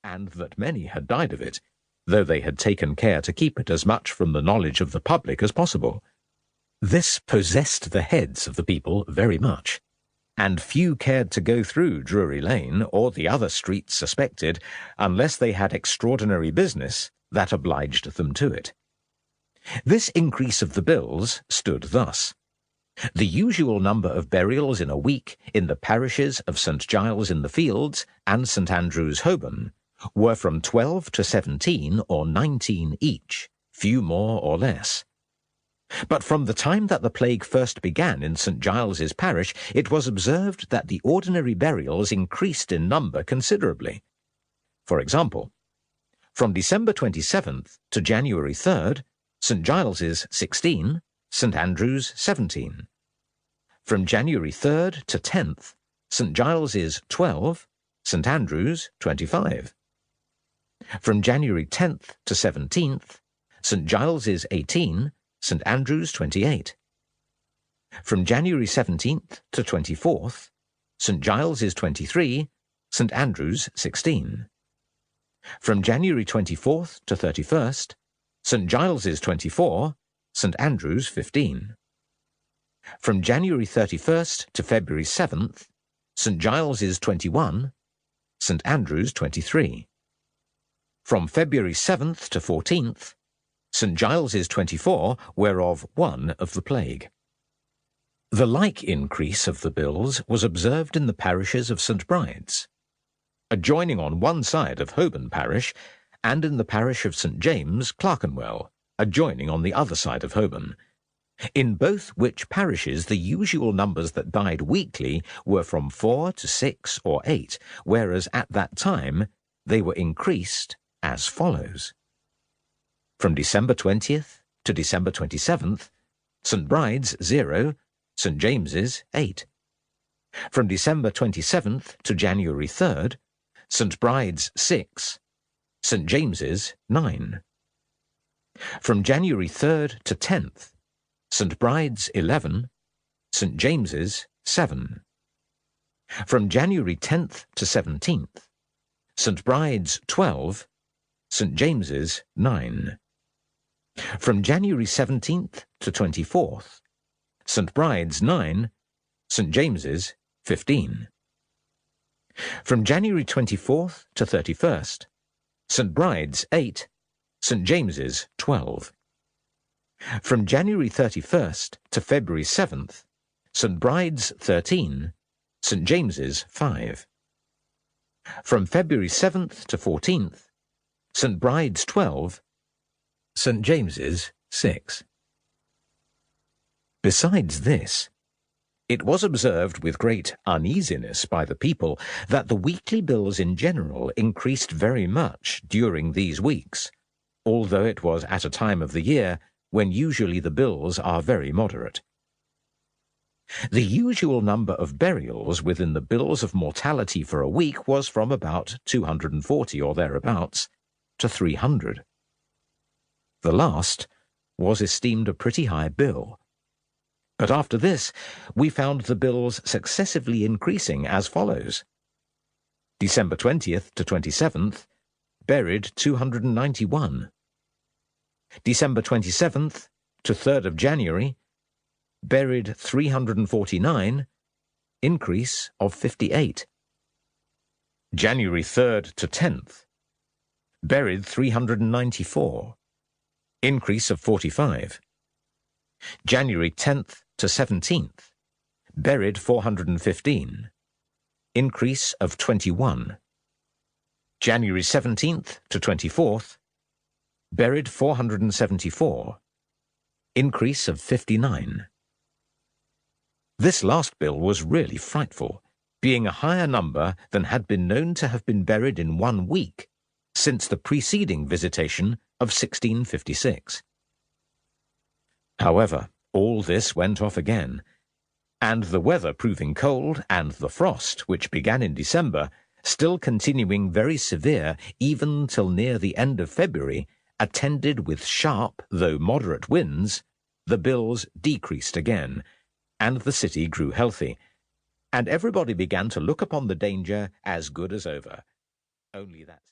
and that many had died of it, though they had taken care to keep it as much from the knowledge of the public as possible. This possessed the heads of the people very much, and few cared to go through Drury Lane or the other streets suspected unless they had extraordinary business that obliged them to it. This increase of the bills stood thus. The usual number of burials in a week in the parishes of St. Giles in the Fields and St. Andrew's, Holborn, were from 12 to 17 or 19 each, few more or less. But from the time that the plague first began in St. Giles's parish, it was observed that the ordinary burials increased in number considerably. For example, from December 27th to January 3rd, St. Giles's 16, St. Andrew's 17. From January 3rd to 10th, St. Giles's 12, St. Andrew's 25. From January 10th to 17th, St. Giles's 18, St. Andrew's 28. From January 17th to 24th, St. Giles's 23, St. Andrew's 16. From January 24th to 31st, St. Giles's 24, St. Andrew's 15. From January 31st to February 7th, St. Giles's 21, St. Andrew's 23. From February 7th to 14th, St. Giles's 24, whereof one of the plague. The like increase of the bills was observed in the parishes of St. Bride's, adjoining on one side of Holborn parish, and in the parish of St. James, Clerkenwell, adjoining on the other side of Holborn, in both which parishes the usual numbers that died weekly were from 4 to 6 or 8, whereas at that time they were increased as follows. From December 20th to December 27th, St. Bride's 0, St. James's 8. From December 27th to January 3rd, St. Bride's 6, St. James's 9. From January 3rd to 10th, St. Bride's 11, St. James's 7. From January 10th to 17th, St. Bride's 12, St. James's 9. From January 17th to 24th, St. Bride's 9, St. James's 15. From January 24th to 31st, St. Bride's 8, St. James's 12. From January 31st to February 7th, St. Bride's 13, St. James's 5. From February 7th to 14th, St. Bride's 12, St. James's 6. Besides this, it was observed with great uneasiness by the people that the weekly bills in general increased very much during these weeks, although it was at a time of the year when usually the bills are very moderate. The usual number of burials within the bills of mortality for a week was from about 240 or thereabouts to 300. The last was esteemed a pretty high bill. But after this, we found the bills successively increasing as follows. December 20th to 27th, buried 291. December 27th to 3rd of January, buried 349, increase of 58. January 3rd to 10th, buried 394, increase of 45. January 10th to 17th, buried 415, increase of 21. January 17th to 24th, buried 474, increase of 59. This last bill was really frightful, being a higher number than had been known to have been buried in 1 week since the preceding visitation of 1656. However, all this went off again, and the weather proving cold and the frost, which began in December, still continuing very severe even till near the end of February, attended with sharp though moderate winds, the bills decreased again, and the city grew healthy, and everybody began to look upon the danger as good as over. Only that